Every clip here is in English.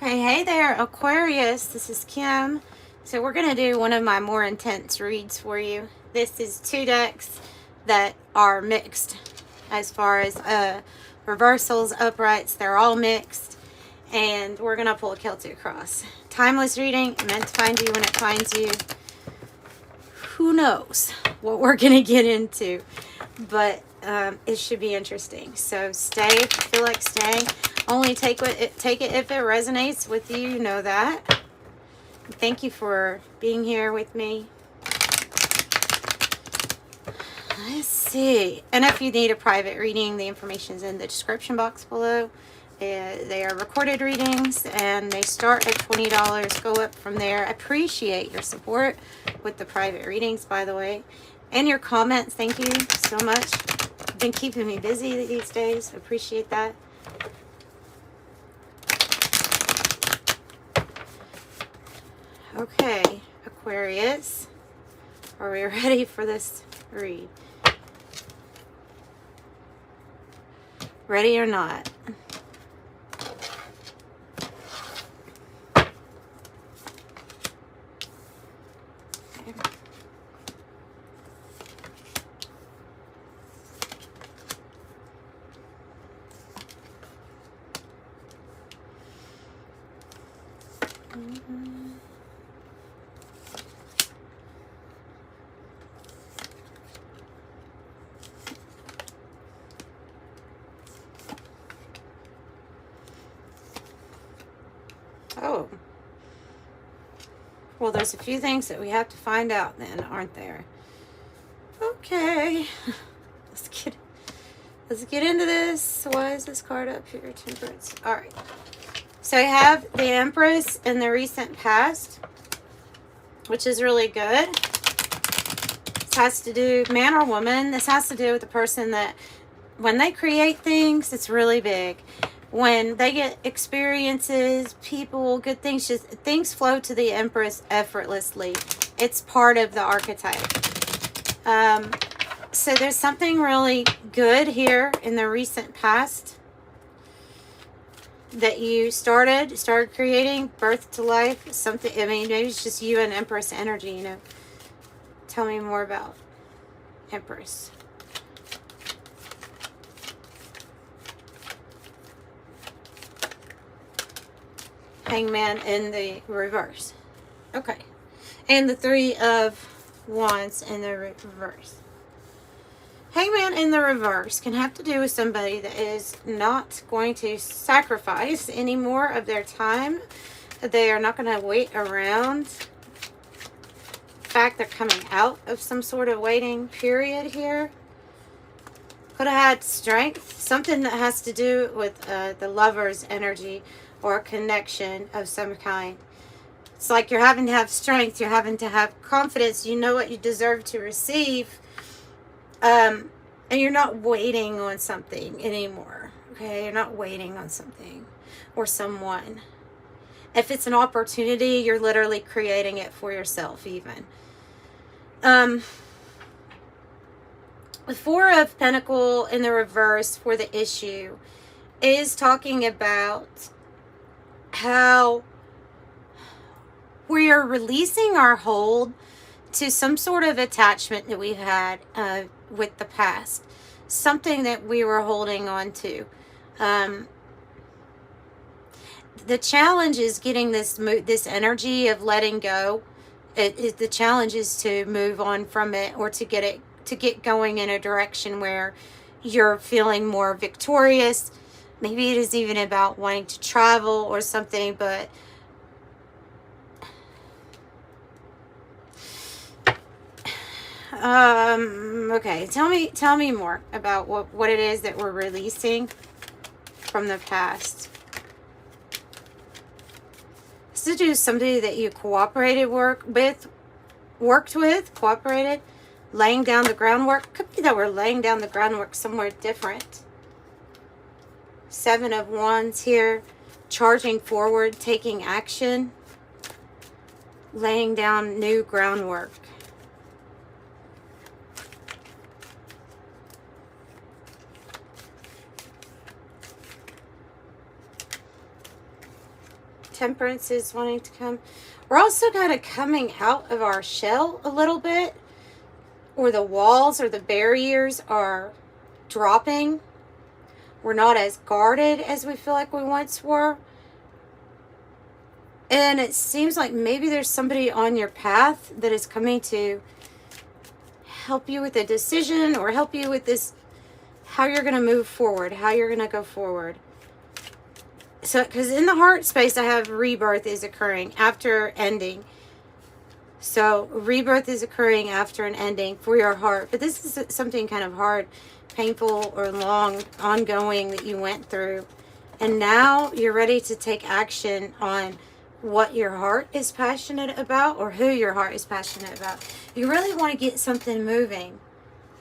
Okay, hey there, Aquarius. This is Kim. So we're going to do one of my more intense reads for you. This is 2 decks that are mixed as far as reversals, uprights. They're all mixed. And we're going to pull a Celtic cross. Timeless reading, meant to find you when it finds you. Who knows what we're going to get into. But it should be interesting. So stay if you feel like staying. Only take it if it resonates with you. You know that. Thank you for being here with me. Let's see. And if you need a private reading, the information is in the description box below. They are recorded readings and they start at $20. Go up from there. I appreciate your support with the private readings, by the way. And your comments. Thank you so much. You've been keeping me busy these days. I appreciate that. Okay, Aquarius, are we ready for this read? Ready or not? Okay. Oh. Well, there's a few things that we have to find out then, aren't there? Okay. Let's get into this. Why is this card up here? Temperance. All right. So I have the Empress in the recent past, which is really good. This has to do, man or woman, this has to do with the person that when they create things, it's really big. When they get experiences, people, good things, just things flow to the Empress effortlessly. It's part of the archetype. So there's something really good here in the recent past that you started creating, birth to life, something. I mean, maybe it's just you and Empress energy, you know. Tell me more about Empress. Hangman in the reverse. Okay. And the 3 of Wands in the reverse. Hangman in the reverse can have to do with somebody that is not going to sacrifice any more of their time. They are not going to wait around. In fact, they're coming out of some sort of waiting period here. Could have had strength. Something that has to do with the lover's energy or a connection of some kind. It's like you're having to have strength. You're having to have confidence. You know what you deserve to receive. And you're not waiting on something anymore. Okay, you're not waiting on something or someone. If it's an opportunity, you're literally creating it for yourself even. The 4 of Pentacles in the reverse for the issue is talking about how we are releasing our hold to some sort of attachment that we've had with the past. Something that we were holding on to. The challenge is getting this energy of letting go. The challenge is to move on from it, or to get going in a direction where you're feeling more victorious. Maybe it is even about wanting to travel or something, but okay, tell me more about what it is that we're releasing from the past. This is to do with somebody that you worked with, cooperated, laying down the groundwork. Could be that we're laying down the groundwork somewhere different. 7 of Wands here, charging forward, taking action, laying down new groundwork. Temperance is wanting to come. We're also kind of coming out of our shell a little bit, or the walls or the barriers are dropping. We're not as guarded as we feel like we once were. And it seems like maybe there's somebody on your path that is coming to help you with a decision or help you with this, how you're going to move forward, how you're going to go forward. So, because in the heart space, I have rebirth is occurring after ending. So, rebirth is occurring after an ending for your heart. But this is something kind of hard, painful, or long, ongoing that you went through. And now you're ready to take action on what your heart is passionate about, or who your heart is passionate about. You really want to get something moving.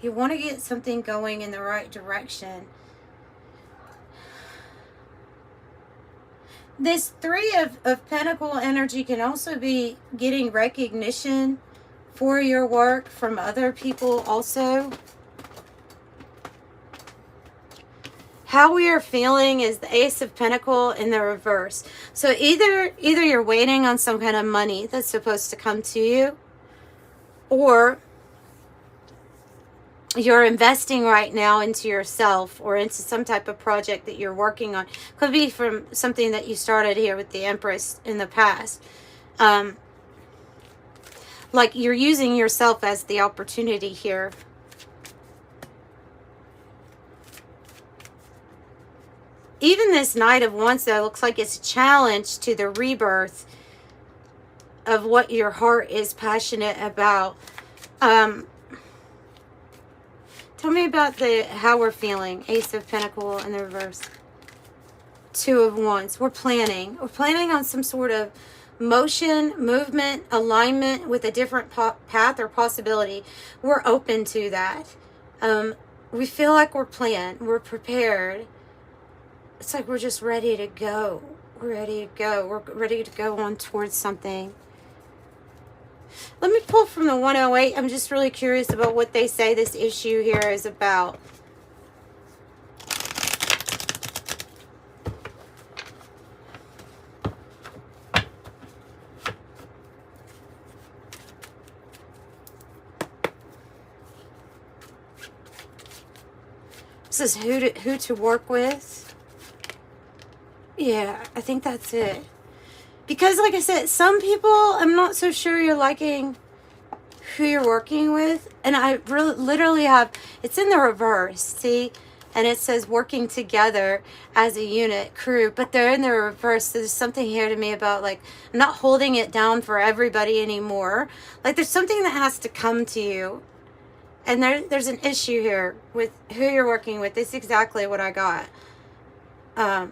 You want to get something going in the right direction. This Three of Pentacle energy can also be getting recognition for your work from other people also. How we are feeling is the Ace of Pentacle in the reverse. So either you're waiting on some kind of money that's supposed to come to you, or you're investing right now into yourself or into some type of project that you're working on. Could be from something that you started here with the Empress in the past. Like you're using yourself as the opportunity here. Even this Knight of Wands, though, looks like it's a challenge to the rebirth of what your heart is passionate about. Tell me about how we're feeling. Ace of Pentacle in the reverse. Two of Wands. We're planning. We're planning on some sort of motion, movement, alignment with a different path or possibility. We're open to that. We feel like we're planned. We're prepared. It's like we're just ready to go. We're ready to go. We're ready to go on towards something. Let me pull from the 108. I'm just really curious about what they say this issue here is about. This is who to work with. Yeah, I think that's it. Because, like I said, some people, I'm not so sure you're liking who you're working with. And I really, literally have, it's in the reverse, see? And it says working together as a unit, crew. But they're in the reverse. So there's something here to me about, like, I'm not holding it down for everybody anymore. Like, there's something that has to come to you. And there's an issue here with who you're working with. This is exactly what I got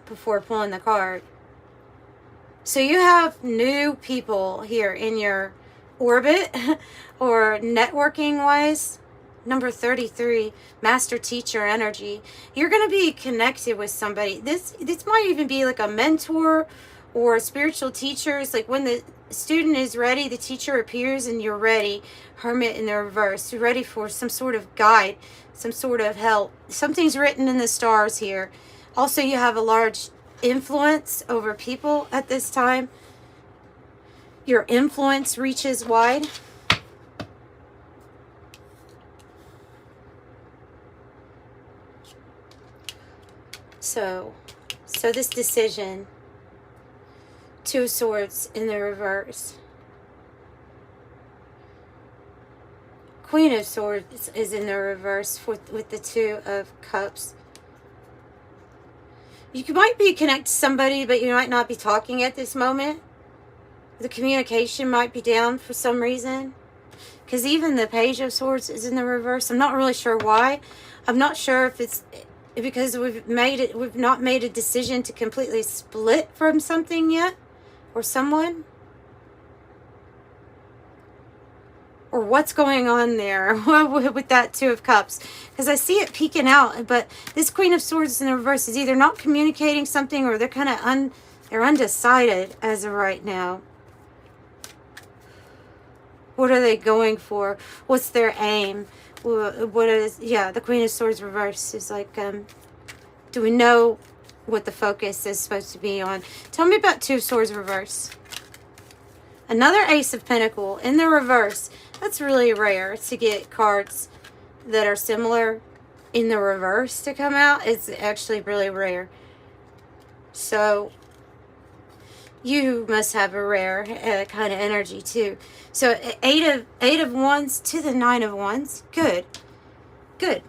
before pulling the card. So you have new people here in your orbit or networking wise. Number 33, master teacher energy. You're going to be connected with somebody. This might even be like a mentor or spiritual teacher. It's like when the student is ready, the teacher appears and you're ready. Hermit in the reverse. You're ready for some sort of guide, some sort of help. Something's written in the stars here. Also, you have a large influence over people at this time. Your influence reaches wide. So this decision, Two of Swords in the reverse. Queen of Swords is in the reverse with the Two of Cups. You might be connected to somebody, but you might not be talking at this moment. The communication might be down for some reason. Because even the Page of Swords is in the reverse. I'm not really sure why. I'm not sure if it's because we've not made a decision to completely split from something yet. Or someone. Or what's going on there with that Two of Cups. Because I see it peeking out. But this Queen of Swords in the reverse is either not communicating something or they're kind of they're undecided as of right now. What are they going for? What's their aim? What is, yeah, the Queen of Swords reverse is like, do we know what the focus is supposed to be on. Tell me about Two of Swords reverse. Another Ace of Pentacles in the reverse. That's really rare to get cards that are similar in the reverse to come out. It's actually really rare. So you must have a rare kind of energy too. So eight of Wands to the Nine of Wands. Good. Good.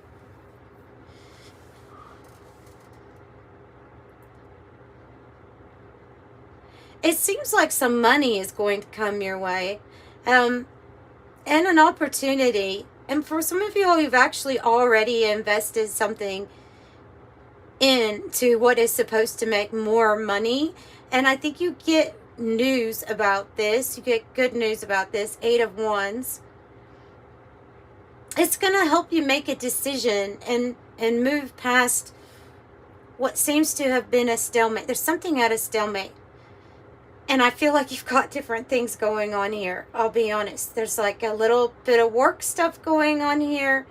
It seems like some money is going to come your way. And an opportunity. And for some of you who've actually already invested something into what is supposed to make more money, and I think you get news about this. You get good news about this. Eight of Wands. It's going to help you make a decision and move past what seems to have been a stalemate. There's something at a stalemate. And I feel like you've got different things going on here. I'll be honest. There's like a little bit of work stuff going on here.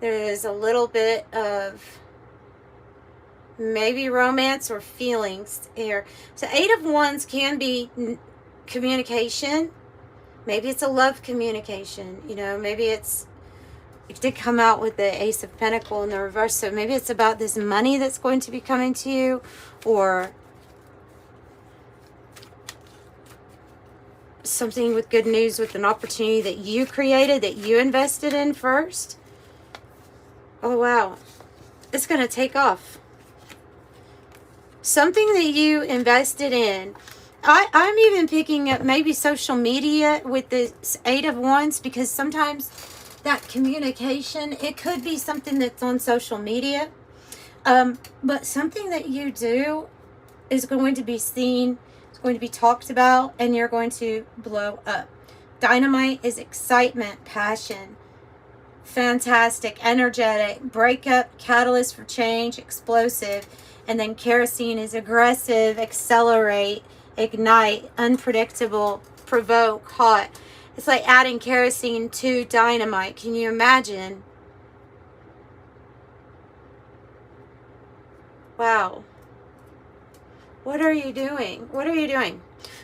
There's a little bit of maybe romance or feelings here. So Eight of Wands can be communication. Maybe it's a love communication. You know, maybe it did come out with the Ace of Pentacles in the reverse. So maybe it's about this money that's going to be coming to you, or something with good news, with an opportunity that you created, that you invested in first. Oh, wow. It's going to take off. Something that you invested in. I'm even picking up maybe social media with the Eight of Wands, because sometimes that communication, it could be something that's on social media. But something that you do is going to be seen, going to be talked about, and you're going to blow up. Dynamite is excitement, passion, fantastic, energetic, breakup, catalyst for change, explosive. And then kerosene is aggressive, accelerate, ignite, unpredictable, provoke, hot. It's like adding kerosene to dynamite. Can you imagine? Wow. What are you doing? What are you doing?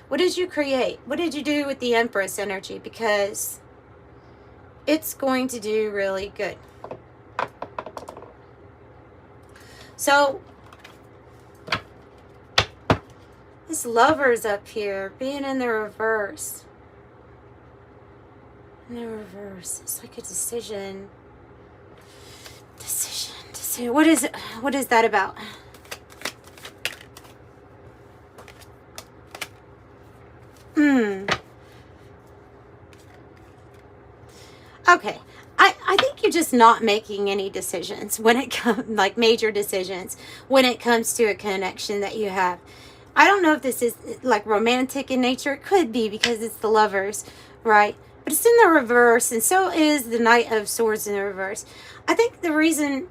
What did you create? What did you do with the Empress energy? Because it's going to do really good. So, this Lover's up here, being in the reverse. In the reverse. It's like a decision. Decision. What is it? What is that about? Okay. I think you're just not making any decisions when it comes, like major decisions, when it comes to a connection that you have. I don't know if this is like romantic in nature. It could be, because it's the Lovers, right? But it's in the reverse, and so is the Knight of Swords in the reverse. I think the reason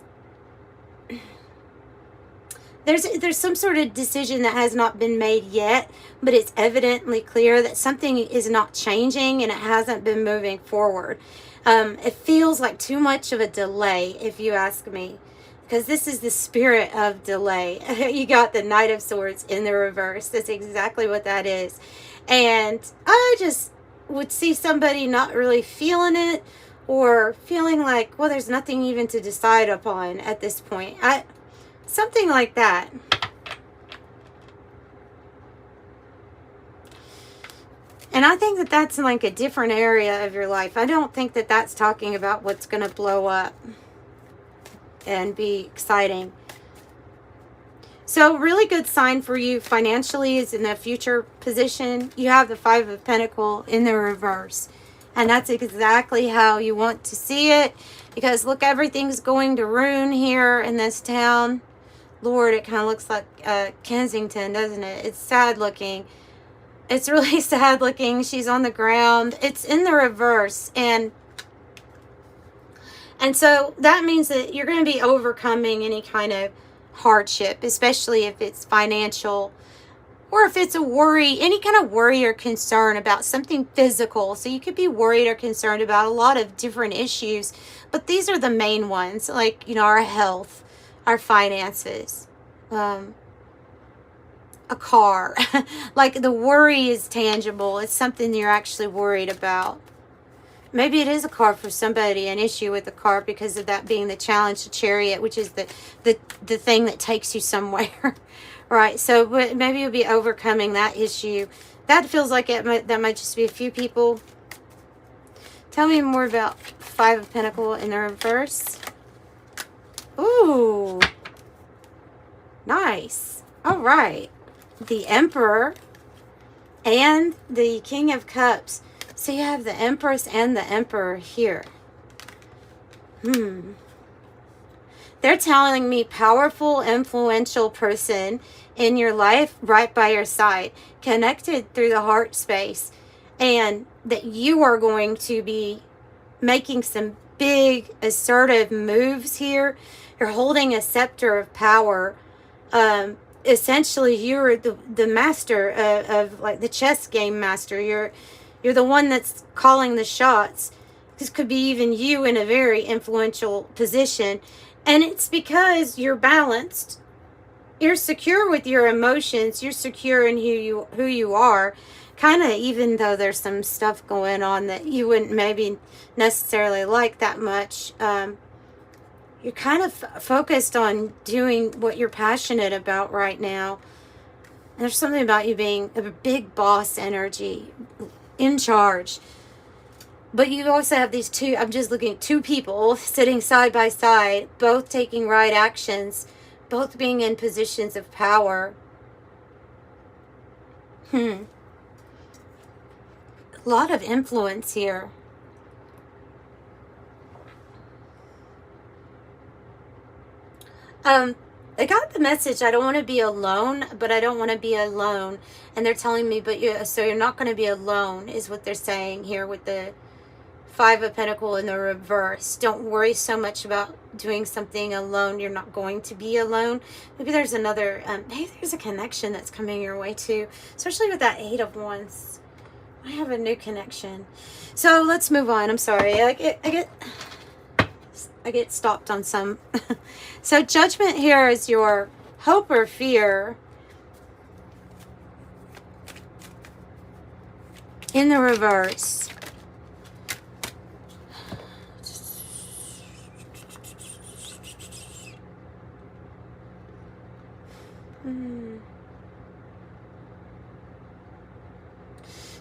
there's some sort of decision that has not been made yet, but it's evidently clear that something is not changing and it hasn't been moving forward. It feels like too much of a delay, if you ask me, because this is the spirit of delay. You got the Knight of Swords in the reverse. That's exactly what that is. And I just would see somebody not really feeling it, or feeling like, well, there's nothing even to decide upon at this point. Something like that. And I think that that's like a different area of your life. I don't think that that's talking about what's going to blow up and be exciting. So really good sign for you financially is in a future position. You have the Five of Pentacles in the reverse. And that's exactly how you want to see it. Because look, everything's going to ruin here in this town. Lord, it kind of looks like Kensington, doesn't it? It's sad looking. It's really sad looking. She's on the ground. It's in the reverse. And so that means that you're going to be overcoming any kind of hardship, especially if it's financial, or if it's a worry, any kind of worry or concern about something physical. So you could be worried or concerned about a lot of different issues, but these are the main ones, like, you know, our health, our finances, a car. Like the worry is tangible. It's something you're actually worried about. Maybe it is a car for somebody, an issue with the car because of that being the challenge, the chariot, which is the thing that takes you somewhere. Right, so maybe you'll be overcoming that issue. That feels like that might just be a few people. Tell me more about Five of Pentacles in the reverse. Ooh. Nice. All right. The Emperor and the King of Cups. So you have the Empress and the Emperor here. They're telling me powerful, influential person in your life right by your side, connected through the heart space, and that you are going to be making some big assertive moves here. You're holding a scepter of power. Essentially, you're the master of like the chess game master. You're the one that's calling the shots. This could be even you in a very influential position. And it's because you're balanced. You're secure with your emotions. You're secure in who you are. Kind of, even though there's some stuff going on that you wouldn't maybe necessarily like that much. You're kind of focused on doing what you're passionate about right now. And there's something about you being a big boss energy, in charge. But you also have these two, I'm just looking at two people sitting side by side, both taking right actions, both being in positions of power. A lot of influence here. I got the message, I don't want to be alone, but I don't want to be alone. And they're telling me, so you're not going to be alone, is what they're saying here with the Five of Pentacles in the reverse. Don't worry so much about doing something alone. You're not going to be alone. Maybe there's another, maybe there's a connection that's coming your way too, especially with that Eight of Wands. I have a new connection. So let's move on. I'm sorry. I get stopped on some. So Judgment here is your hope or fear in the reverse.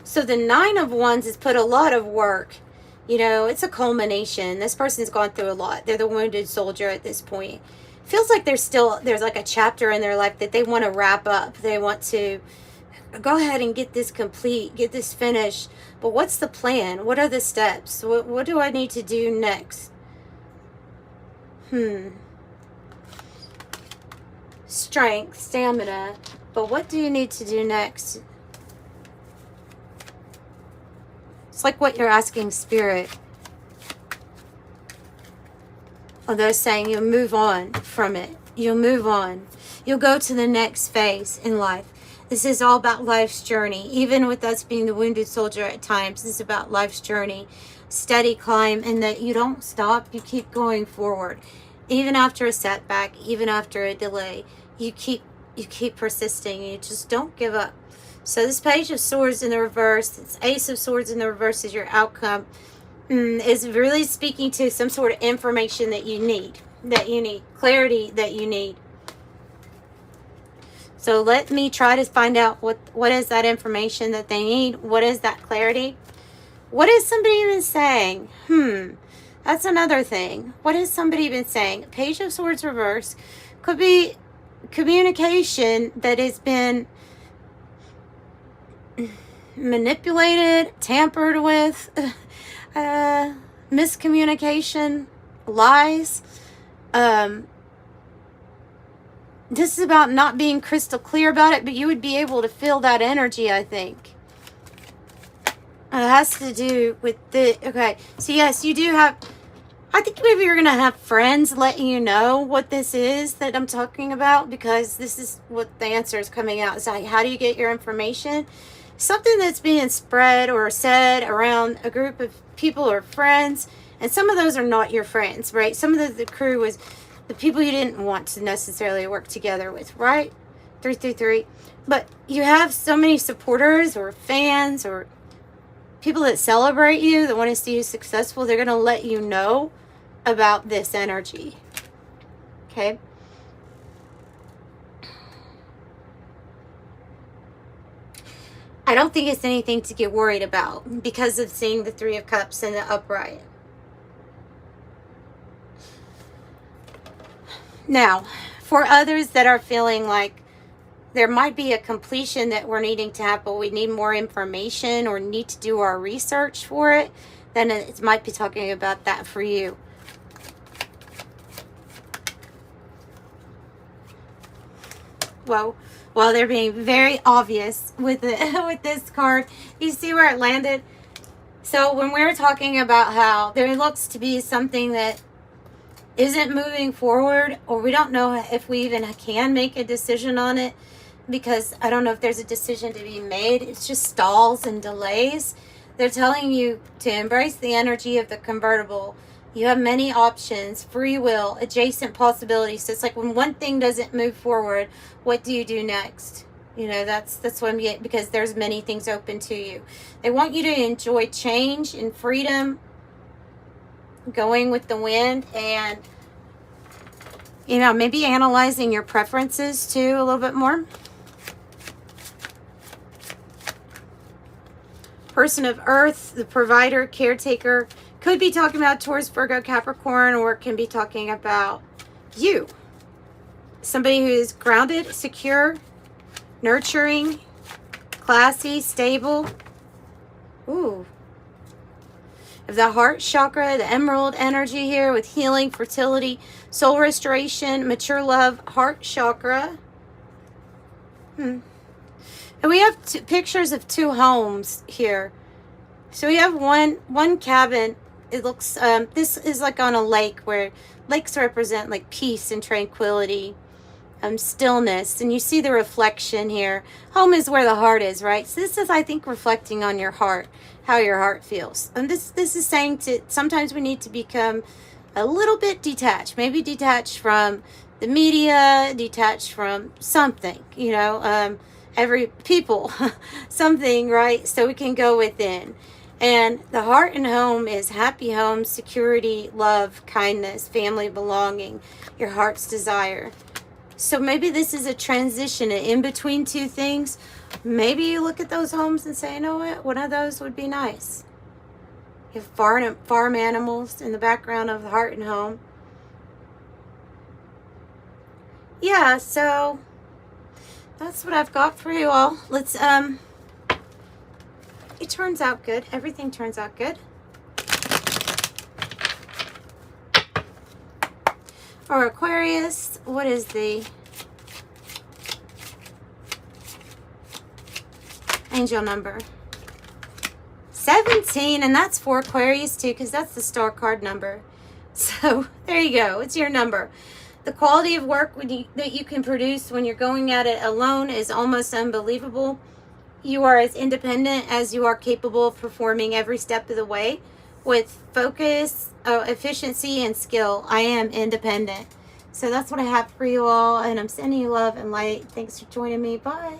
So the Nine of Wands has put a lot of work. You know, it's a culmination. This person's gone through a lot. They're the wounded soldier at this point. Feels like there's like a chapter in their life that they want to wrap up. They want to go ahead and get this complete, get this finished. But what's the plan? What are the steps? What do I need to do next? Strength, stamina. But what do you need to do next? It's like what you're asking Spirit. Oh, they're saying you'll move on from it. You'll move on. You'll go to the next phase in life. This is all about life's journey. Even with us being the wounded soldier at times, this is about life's journey. Steady climb, and that you don't stop. You keep going forward. Even after a setback, even after a delay, you keep persisting. You just don't give up. So this Page of Swords in the reverse, this Ace of Swords in the reverse is your outcome, is really speaking to some sort of information that you need, clarity that you need. So let me try to find out what is that information that they need. What is that clarity? What is somebody even saying? That's another thing. What has somebody been saying? Page of Swords reverse could be communication that has been manipulated, tampered with, miscommunication, lies. This is about not being crystal clear about it, but you would be able to feel that energy, I think. It has to do with okay, so yes, you do have, I think maybe you're going to have friends letting you know what this is that I'm talking about, because this is what the answer is coming out. It's like, how do you get your information? Something that's being spread or said around a group of people or friends, and some of those are not your friends, right? Some of the crew was the people you didn't want to necessarily work together with, right? 333. But you have so many supporters or fans or people that celebrate you, that want to see you successful. They're going to let you know about this energy. Okay? I don't think it's anything to get worried about because of seeing the Three of Cups and the upright. Now, for others that are feeling like there might be a completion that we're needing to have, but we need more information or need to do our research for it, then it might be talking about that for you. Well, while they're being very obvious with it, with this card, you see where it landed? So when we're talking about how there looks to be something that isn't moving forward, or we don't know if we even can make a decision on it, because I don't know if there's a decision to be made. It's just stalls and delays. They're telling you to embrace the energy of the convertible. You have many options, free will, adjacent possibilities. So it's like when one thing doesn't move forward, what do you do next? You know, that's what I'm getting, because there's many things open to you. They want you to enjoy change and freedom, going with the wind, and, you know, maybe analyzing your preferences too a little bit more. Person of Earth, the provider, caretaker, could be talking about Taurus, Virgo, Capricorn, or it can be talking about you. Somebody who is grounded, secure, nurturing, classy, stable. Ooh. Of the heart chakra, the emerald energy here with healing, fertility, soul restoration, mature love, heart chakra. And we have pictures of two homes here. So we have one cabin. It looks, this is like on a lake, where lakes represent like peace and tranquility, stillness. And you see the reflection here. Home is where the heart is, right? So this is, I think, reflecting on your heart, how your heart feels. And this is saying to, sometimes we need to become a little bit detached, maybe detached from the media, detached from something, you know, every people, something, right? So we can go within. And the heart and home is happy home, security, love, kindness, family, belonging, your heart's desire. So maybe this is a transition in between two things. Maybe you look at those homes and say, you know what, one of those would be nice. You have farm animals in the background of the heart and home. Yeah, so that's what I've got for you all. Let's, it turns out good. Everything turns out good. For Aquarius, what is the angel number? 17, and that's for Aquarius too, because that's the star card number. So there you go. It's your number. The quality of work that you can produce when you're going at it alone is almost unbelievable. You are as independent as you are capable of performing every step of the way with focus, efficiency, and skill. I am independent. So that's what I have for you all, and I'm sending you love and light. Thanks for joining me. Bye.